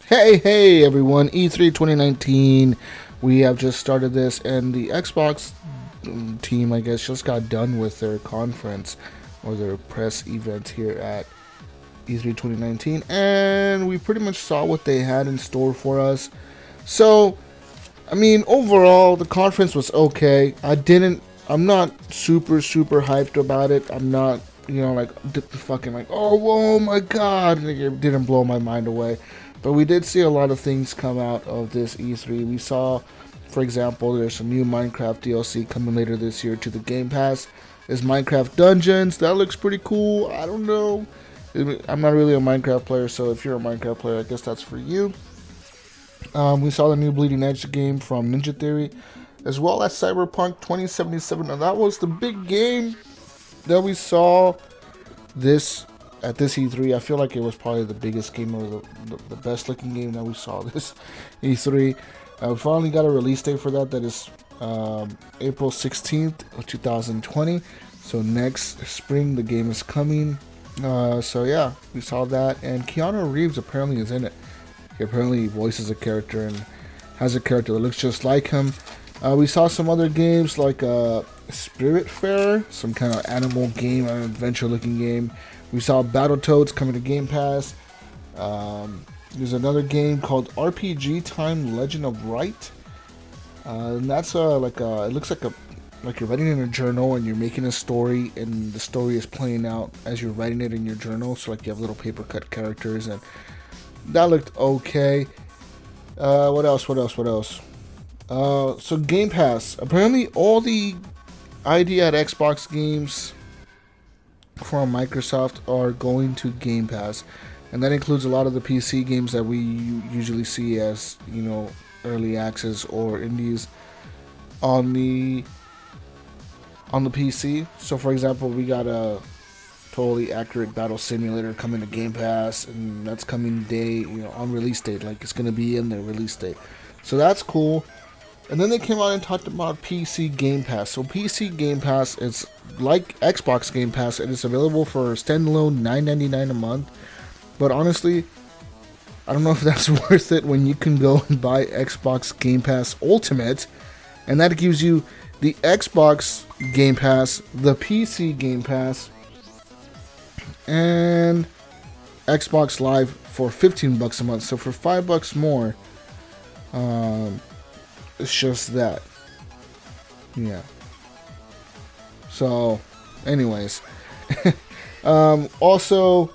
Hey everyone, E3 2019. We have just started this, and the Xbox team, I guess, just got done with their conference or their press event here at E3 2019, and we pretty much saw what they had in store for us. So, I mean, overall, the conference was okay. I'm not super hyped about it. I'm not, like, fucking like, oh my god, it didn't blow my mind away. But we did see a lot of things come out of this E3. We saw, for example, there's some new Minecraft DLC coming later this year to the Game Pass. There's Minecraft Dungeons. That looks pretty cool. I don't know. I'm not really a Minecraft player, so if you're a Minecraft player, I guess that's for you. We saw the new Bleeding Edge game from Ninja Theory, as well as Cyberpunk 2077. Now that was the big game that we saw this at this E3. I feel like it was probably the biggest game or the best looking game that we saw this E3. We finally got a release date for that. That is April 16th of 2020. So next spring the game is coming. So yeah, we saw that, and Keanu Reeves apparently is in it. He apparently voices a character and has a character that looks just like him. We saw some other games like Spiritfarer, some kind of animal game, an adventure-looking game. We saw Battletoads coming to Game Pass. There's another game called RPG Time: Legend of Right, and that's it looks like you're writing in a journal and you're making a story, and the story is playing out as you're writing it in your journal. So like you have little paper cut characters, and that looked okay. What else? So Game Pass. Apparently, all the ID at Xbox games from Microsoft are going to Game Pass, and that includes a lot of the PC games that we usually see as early access or indies on the PC. So, for example, we got a totally accurate battle simulator coming to Game Pass, and that's coming on release date. Like it's gonna be in their release date, so that's cool. And then they came out and talked about PC Game Pass. So PC Game Pass is like Xbox Game Pass. It is available for standalone $9.99 a month. But honestly, I don't know if that's worth it when you can go and buy Xbox Game Pass Ultimate, and that gives you the Xbox Game Pass, the PC Game Pass, and Xbox Live for $15 a month. So for $5 more, it's just that. Yeah. So, anyways, also,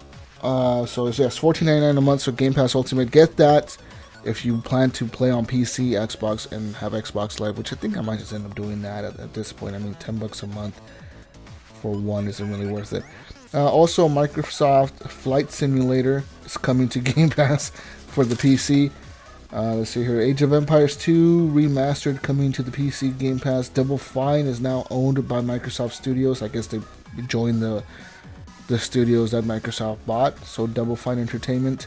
so it's $14.99 a month. So Game Pass Ultimate, get that if you plan to play on PC, Xbox, and have Xbox Live, which I think I might just end up doing that at this point. I mean, $10 a month for one isn't really worth it. Also, Microsoft Flight Simulator is coming to Game Pass for the PC. Let's see here. Age of Empires 2 Remastered coming to the PC Game Pass. Double Fine is now owned by Microsoft Studios. I guess they joined the studios that Microsoft bought. So Double Fine Entertainment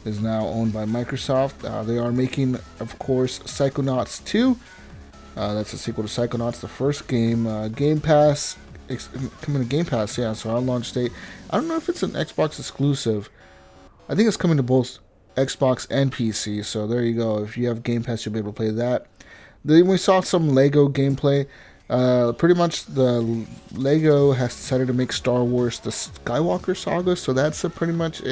is now owned by Microsoft. They are making, of course, Psychonauts 2. That's a sequel to Psychonauts, the first game. Game Pass. Coming to Game Pass, yeah, so our launch date. I don't know if it's an Xbox exclusive. I think it's coming to both Xbox and PC, so there you go. If you have Game Pass, you'll be able to play that. Then we saw some Lego gameplay. Pretty much the Lego has decided to make Star Wars the Skywalker Saga, so that's pretty much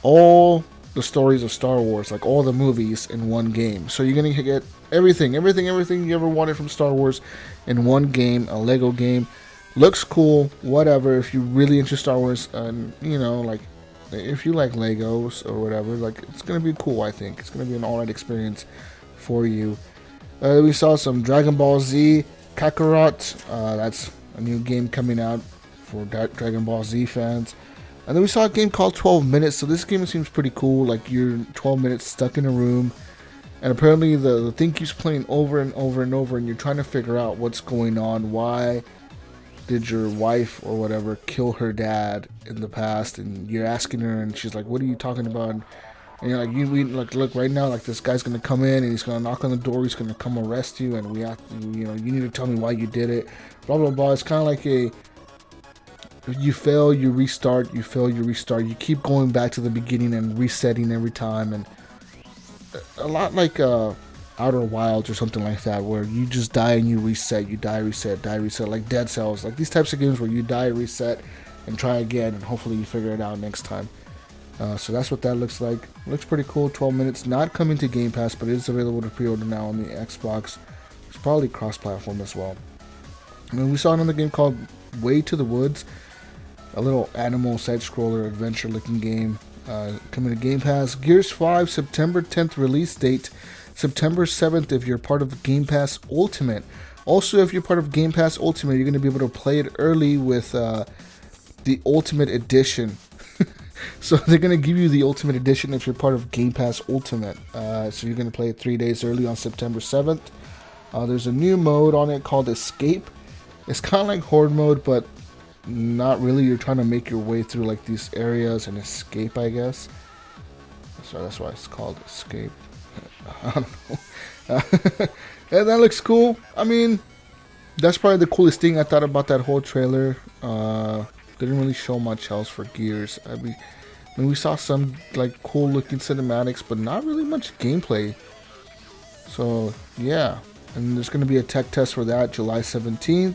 all the stories of Star Wars, like all the movies in one game. So you're gonna get everything you ever wanted from Star Wars in one game, a Lego game. Looks cool, whatever. If you're really into Star Wars, and like if you like Legos or whatever, like it's gonna be cool. I think it's gonna be an alright experience for you. We saw some Dragon Ball Z Kakarot. That's a new game coming out for Dragon Ball Z fans. And then we saw a game called 12 Minutes. So this game seems pretty cool. Like you're 12 minutes stuck in a room, and apparently the thing keeps playing over and over and over, and you're trying to figure out what's going on. Why did your wife or whatever kill her dad in the past? And you're asking her, and she's like, "What are you talking about?" And you're like, look, right now, like this guy's gonna come in and he's gonna knock on the door. He's gonna come arrest you, and we have to, you need to tell me why you did it. Blah blah blah. It's kind of like you fail, you restart, you fail, you restart. You keep going back to the beginning and resetting every time, and a lot like Outer Wilds or something like that, where you just die and you reset, you die, reset, die, reset, like Dead Cells, like these types of games where you die, reset, and try again, and hopefully you figure it out next time. So that's what that looks like. Looks pretty cool. 12 minutes. Not coming to Game Pass, but it is available to pre-order now on the Xbox. It's probably cross-platform as well. I mean, we saw another game called Way to the Woods, a little animal side-scroller adventure-looking game coming to Game Pass. Gears 5 September 10th release date. September 7th if you're part of Game Pass Ultimate. Also, if you're part of Game Pass Ultimate, you're going to be able to play it early with the Ultimate Edition. So they're going to give you the Ultimate Edition if you're part of Game Pass Ultimate. So you're going to play it 3 days early on September 7th. There's a new mode on it called Escape. It's kind of like Horde mode, but not really. You're trying to make your way through like these areas and escape, I guess. So that's why it's called Escape. I don't know. And that looks cool. I mean, that's probably the coolest thing I thought about that whole trailer. Didn't really show much else for Gears. I mean, we saw some like cool looking cinematics, but not really much gameplay. So yeah, and there's going to be a tech test for that July 17th,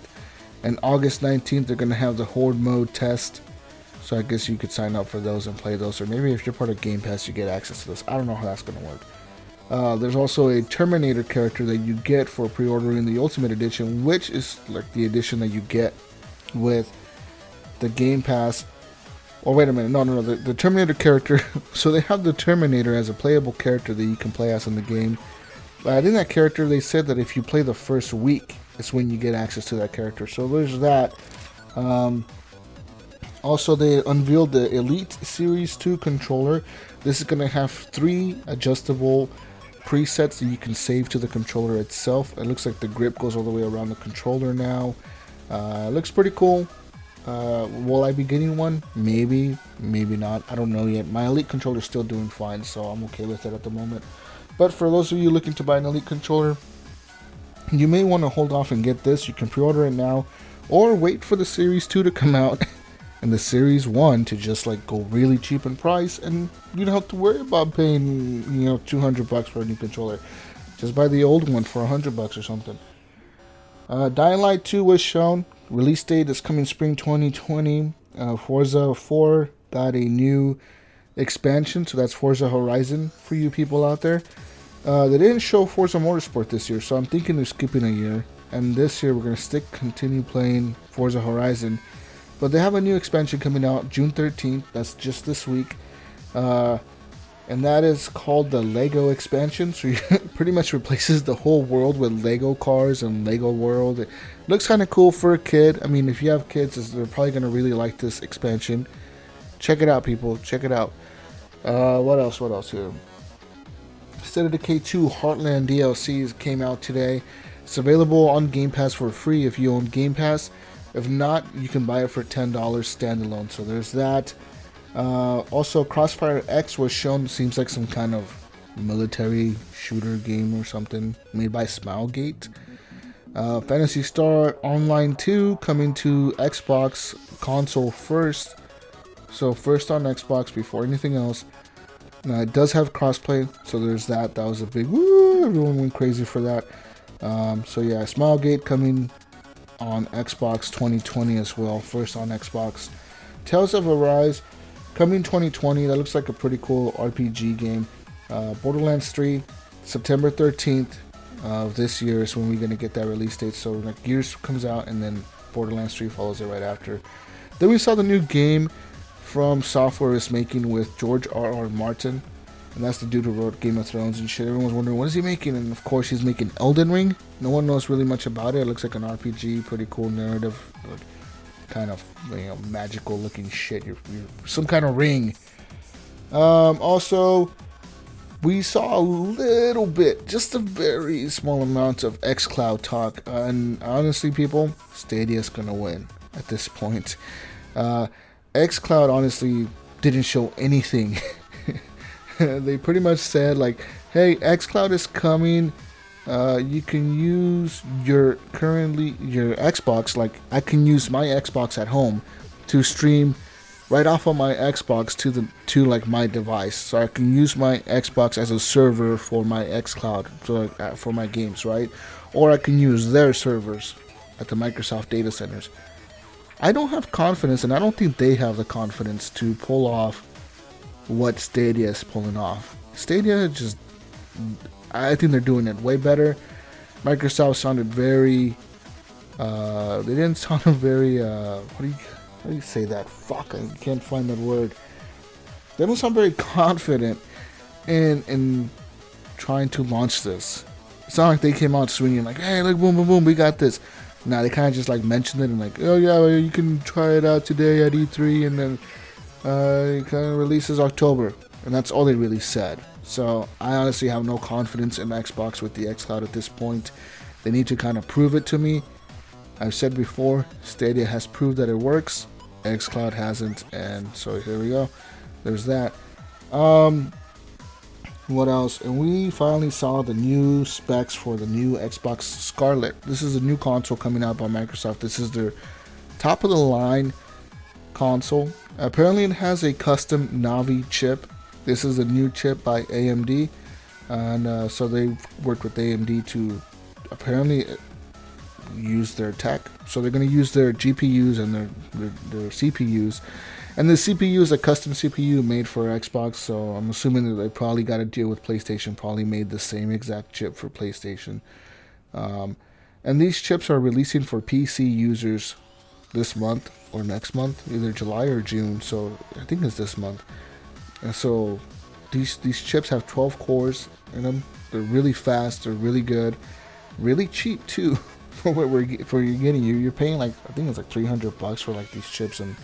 and August 19th they're going to have the Horde mode test. So I guess you could sign up for those and play those, or maybe if you're part of Game Pass you get access to this. I don't know how that's going to work. There's also a Terminator character that you get for pre-ordering the Ultimate Edition, which is like the edition that you get with the Game Pass. Oh, wait a minute. No. The Terminator character. So they have the Terminator as a playable character that you can play as in the game. But in that character, they said that if you play the first week, it's when you get access to that character. So there's that. Also, they unveiled the Elite Series 2 controller. This is going to have 3 adjustable presets that you can save to the controller itself. It looks like the grip goes all the way around the controller now. It looks pretty cool. Will I be getting one? Maybe, maybe not. I don't know yet. My Elite controller is still doing fine, so I'm okay with it at the moment. But for those of you looking to buy an Elite controller, you may want to hold off and get this. You can pre-order it now, or wait for the Series 2 to come out and the Series 1 to just like go really cheap in price, and you don't have to worry about paying, you know, $200 for a new controller. Just buy the old one for $100 or something. Dying Light 2 was shown. Release date is coming spring 2020. Forza 4 got a new expansion, so that's Forza Horizon for you people out there. They didn't show Forza Motorsport this year, so I'm thinking they're skipping a year. And this year we're going to continue playing Forza Horizon. But they have a new expansion coming out June 13th. That's just this week. And that is called the Lego expansion. So it pretty much replaces the whole world with Lego cars and Lego World. It looks kind of cool for a kid. I mean, if you have kids, they're probably going to really like this expansion. Check it out, people. Check it out. What else here? State of Decay 2 Heartland DLCs came out today. It's available on Game Pass for free if you own Game Pass. If not, you can buy it for $10 standalone. So there's that. Also, Crossfire X was shown. Seems like some kind of military shooter game or something made by Smilegate. Phantasy Star Online 2 coming to Xbox console first. So first on Xbox before anything else. It does have crossplay, so there's that. That was a big woo. Everyone went crazy for that. So yeah, Smilegate coming on Xbox 2020 as well. First on Xbox. Tales of Arise coming 2020. That looks like a pretty cool RPG game. Borderlands 3 September 13th of this year is when we're going to get that release date. So like Gears comes out and then Borderlands 3 follows it right after. Then we saw the new game From Software is making with George R.R. Martin, and that's the dude who wrote Game of Thrones and shit. Everyone's wondering, what is he making? And of course he's making Elden Ring. No one knows really much about it. It looks like an RPG, pretty cool narrative, kind of, you know, magical looking shit. You're some kind of ring. Also, we saw a little bit, just a very small amount of xCloud talk, and honestly, people, Stadia's gonna win at this point. xCloud honestly didn't show anything. They pretty much said like, hey, xCloud is coming. You can use your Xbox, like I can use my Xbox at home to stream right off of my Xbox to like my device, so I can use my Xbox as a server for my xCloud, so for my games, right? Or I can use their servers at the Microsoft data centers. I don't have confidence, and I don't think they have the confidence to pull off what Stadia is pulling off. Stadia just, I think they're doing it way better. Microsoft sounded very, they didn't sound very, how do you say that? Fuck, I can't find that word. They don't sound very confident in trying to launch this. It's not like they came out swinging like, hey, look, boom, boom, boom, we got this. Nah, they kind of just like mentioned it and like, oh yeah, well, you can try it out today at E3, and then it kind of releases October, and that's all they really said. So I honestly have no confidence in Xbox with the xCloud at this point. They need to kind of prove it to me. I've said before, Stadia has proved that it works. xCloud hasn't, and so here we go. There's that. What else? And we finally saw the new specs for the new Xbox Scarlett. This is a new console coming out by Microsoft. This is their top of the line console. Apparently it has a custom Navi chip. This is a new chip by AMD, and so they worked with AMD to apparently use their tech. So they're going to use their GPUs and their CPUs. And the CPU is a custom CPU made for Xbox, so I'm assuming that they probably got to deal with PlayStation, probably made the same exact chip for PlayStation. And these chips are releasing for PC users this month or next month, either July or June, so I think it's this month. And so these chips have 12 cores in them. They're really fast, they're really good, really cheap too. For what you're getting, you're paying like, I think it's like $300 for like these chips, and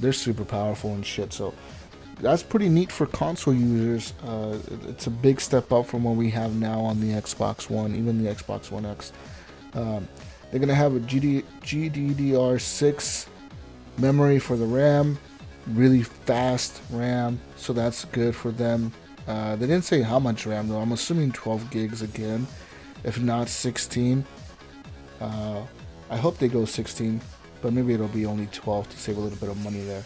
they're super powerful and shit. So that's pretty neat for console users. It's a big step up from what we have now on the Xbox One, even the Xbox One X. They're gonna have a GDDR6 memory for the RAM, really fast RAM, so that's good for them. They didn't say how much RAM though. I'm assuming 12 gigs again, if not 16. I hope they go 16, but maybe it'll be only 12 to save a little bit of money there.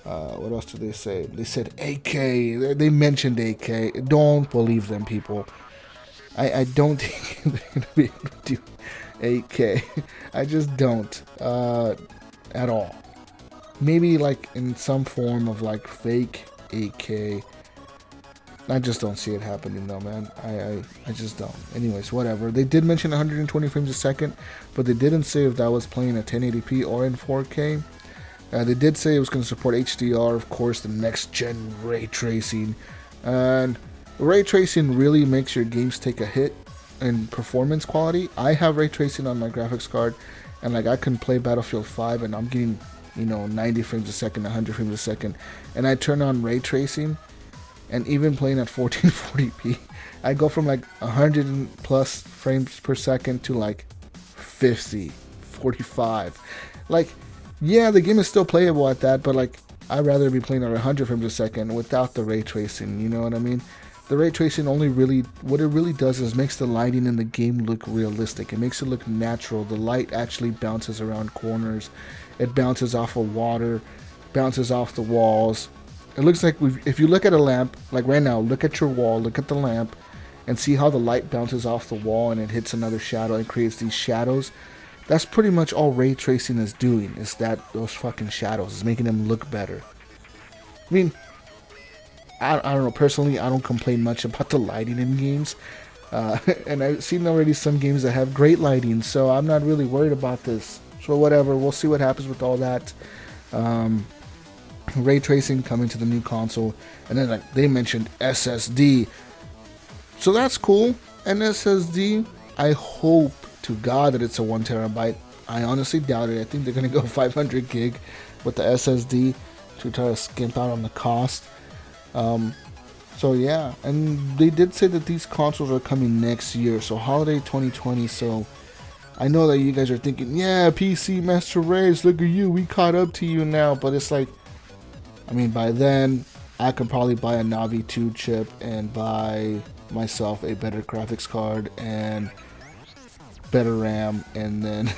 What else did they say? They said 8K. They mentioned 8K. Don't believe them, people. I don't think they're going to be able to do 8K. I just don't. At all. Maybe like in some form of like fake 8K. I just don't see it happening though, man. I just don't. Anyways, whatever. They did mention 120 frames a second, but they didn't say if that was playing at 1080p or in 4K. They did say it was going to support HDR, of course, the next gen ray tracing. And ray tracing really makes your games take a hit in performance quality. I have ray tracing on my graphics card, and like I can play Battlefield 5 and I'm getting, 90 frames a second, 100 frames a second, and I turn on ray tracing. And even playing at 1440p, I go from like 100 plus frames per second to like 50, 45. Like, yeah, the game is still playable at that, but like, I'd rather be playing at 100 frames a second without the ray tracing, you know what I mean? The ray tracing what it really does is makes the lighting in the game look realistic. It makes it look natural. The light actually bounces around corners. It bounces off of water, bounces off the walls. It looks like if you look at a lamp, like right now, look at your wall, look at the lamp, and see how the light bounces off the wall and it hits another shadow and creates these shadows. That's pretty much all ray tracing is doing, is those fucking shadows. It's making them look better. I mean, I don't know, personally, I don't complain much about the lighting in games. And I've seen already some games that have great lighting, so I'm not really worried about this. So whatever, we'll see what happens with all that. Ray tracing coming to the new console, and then like they mentioned SSD, so that's cool. And SSD, I hope to God that it's a 1 terabyte. I honestly doubt it. I think they're gonna go 500 gig with the SSD to try to skimp out on the cost. So yeah, and they did say that these consoles are coming next year, so holiday 2020. So I know that you guys are thinking, yeah, PC Master Race, look at you, we caught up to you now, but it's like, I mean, by then, I could probably buy a Navi 2 chip and buy myself a better graphics card and better RAM, and then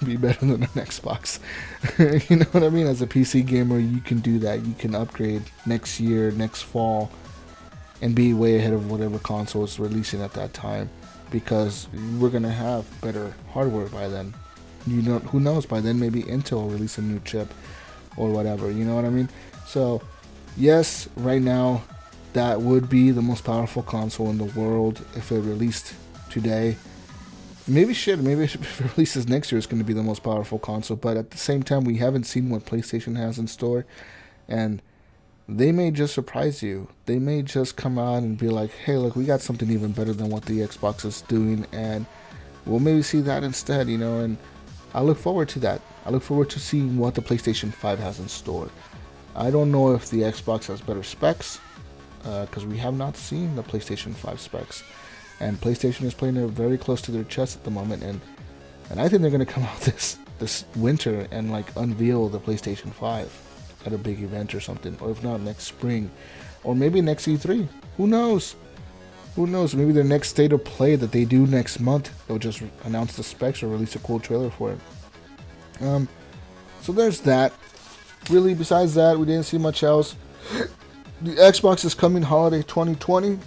be better than an Xbox. You know what I mean? As a PC gamer, you can do that. You can upgrade next year, next fall, and be way ahead of whatever console is releasing at that time, because we're gonna have better hardware by then. You know, who knows? By then, maybe Intel will release a new chip or whatever. You know what I mean? So, yes, right now, that would be the most powerful console in the world if it released today. Maybe if it releases next year, it's going to be the most powerful console. But at the same time, we haven't seen what PlayStation has in store, and they may just surprise you. They may just come out and be like, hey, look, we got something even better than what the Xbox is doing, and we'll maybe see that instead, you know, and I look forward to that. I look forward to seeing what the PlayStation 5 has in store. I don't know if the Xbox has better specs, because we have not seen the PlayStation 5 specs. And PlayStation is playing it very close to their chest at the moment, and I think they're going to come out this winter and like unveil the PlayStation 5 at a big event or something, or if not next spring, or maybe next E3. Who knows? Who knows? Maybe their next state of play that they do next month, they'll just announce the specs or release a cool trailer for it. So there's that. Really, besides that, we didn't see much else. The Xbox is coming holiday 2020.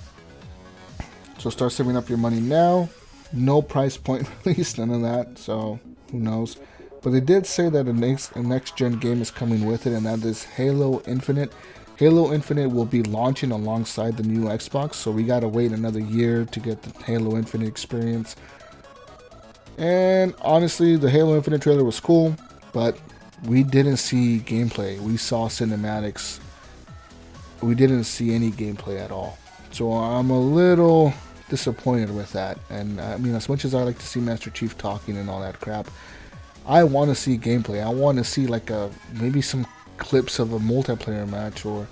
So start saving up your money now. No price point release, none of that. So who knows? But they did say that a next gen game is coming with it, and that is Halo Infinite. Halo Infinite will be launching alongside the new Xbox, so we gotta wait another year to get the Halo Infinite experience. And honestly, the Halo Infinite trailer was cool, but we didn't see gameplay. We saw cinematics. We didn't see any gameplay at all. So I'm a little disappointed with that. And I mean, as much as I like to see Master Chief talking and all that crap, I want to see gameplay. I want to see like maybe some clips of a multiplayer match, or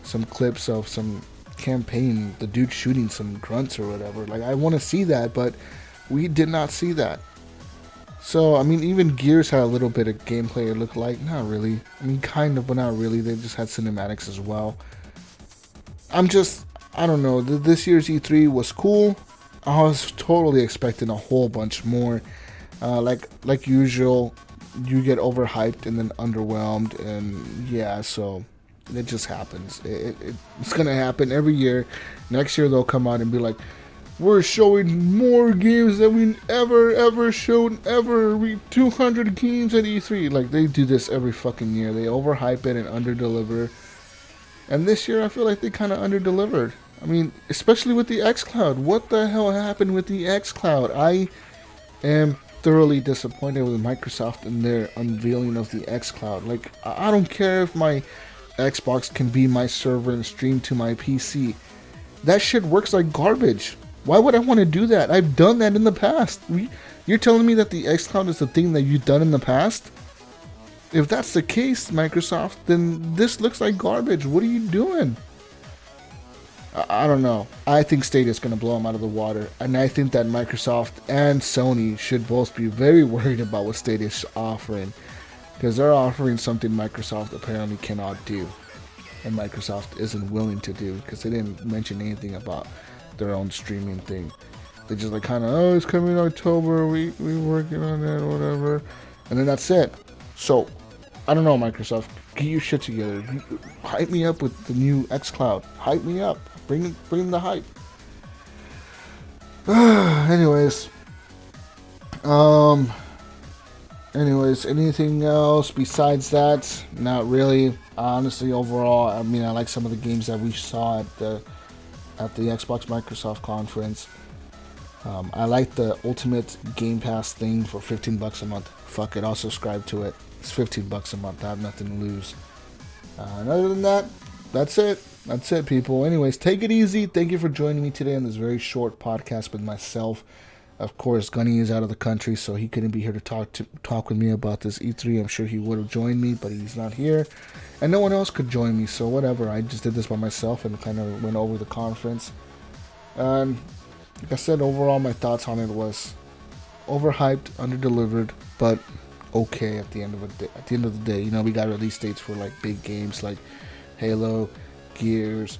some clips of some campaign, the dude shooting some grunts or whatever. Like, I want to see that, but we did not see that. So, I mean, even Gears had a little bit of gameplay, it looked like. Not really. I mean, kind of, but not really. They just had cinematics as well. I don't know. This year's E3 was cool. I was totally expecting a whole bunch more. Like usual, you get overhyped and then underwhelmed, and yeah, so it just happens. It's gonna happen every year. Next year they'll come out and be like, we're showing more games than we ever showed ever. 200 games at E3. Like, they do this every fucking year. They overhype it and underdeliver. And this year I feel like they kind of underdelivered. I mean, especially with the xCloud. What the hell happened with the xCloud? I am thoroughly disappointed with Microsoft and their unveiling of the xCloud. Like, I don't care if my Xbox can be my server and stream to my PC. That shit works like garbage. Why would I want to do that? I've done that in the past. You're telling me that the xCloud is the thing that you've done in the past? If that's the case, Microsoft, then this looks like garbage. What are you doing? I don't know. I think Stadia is going to blow them out of the water. And I think that Microsoft and Sony should both be very worried about what Stadia is offering. Because they're offering something Microsoft apparently cannot do. And Microsoft isn't willing to do. Because they didn't mention anything about their own streaming thing. They just like kind of, oh, it's coming in October. We're working on that, whatever. And then that's it. So, I don't know, Microsoft. Get your shit together. Hype me up with the new xCloud. Hype me up. Bring the hype. Anyways, anything else besides that? Not really. Honestly, overall, I mean, I like some of the games that we saw at the Xbox Microsoft conference. I like the Ultimate Game Pass thing for $15 a month. Fuck it, I'll subscribe to it. It's $15 a month. I have nothing to lose. And other than that, that's it. That's it, people. Anyways, take it easy. Thank you for joining me today on this very short podcast with myself. Of course, Gunny is out of the country, so he couldn't be here to talk with me about this E3. I'm sure he would have joined me, but he's not here. And no one else could join me, so whatever. I just did this by myself and kind of went over the conference. And like I said, overall, my thoughts on it was overhyped, underdelivered, but okay at the end of the day. At the end of the day, you know, we got release dates for like big games like Halo, Gears,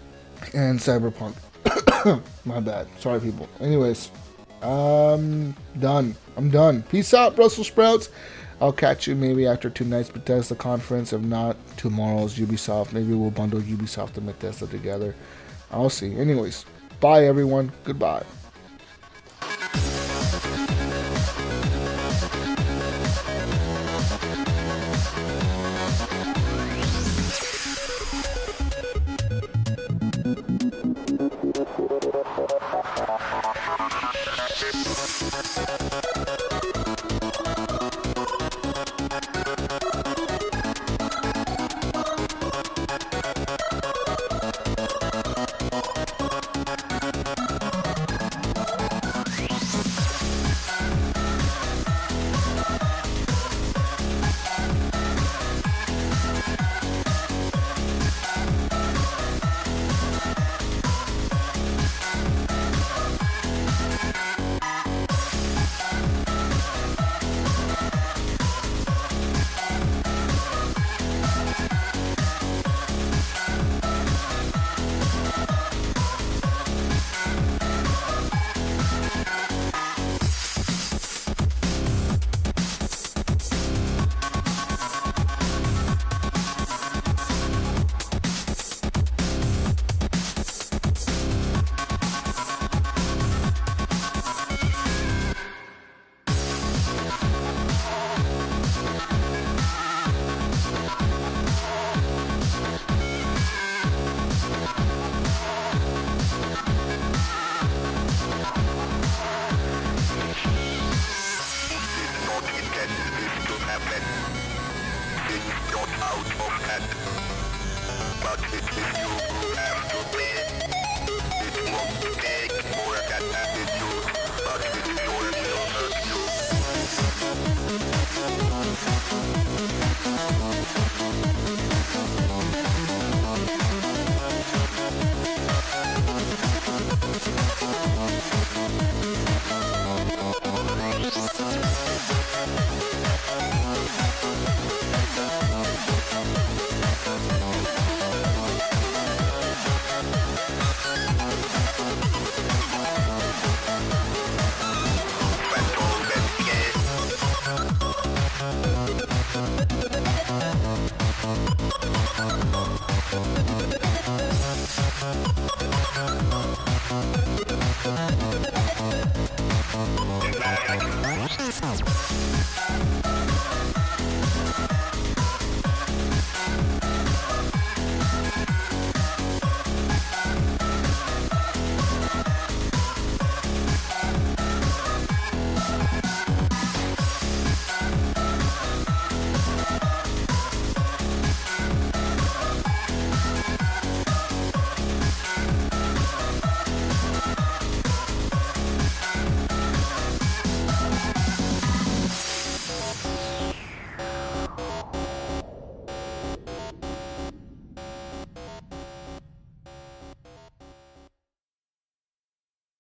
and Cyberpunk. My bad. Sorry, people. Anyways, Done. I'm done. Peace out, Brussels sprouts. I'll catch you maybe after tonight's Bethesda conference. If not, tomorrow's Ubisoft. Maybe we'll bundle Ubisoft and Bethesda together. I'll see. Anyways, bye everyone. Goodbye.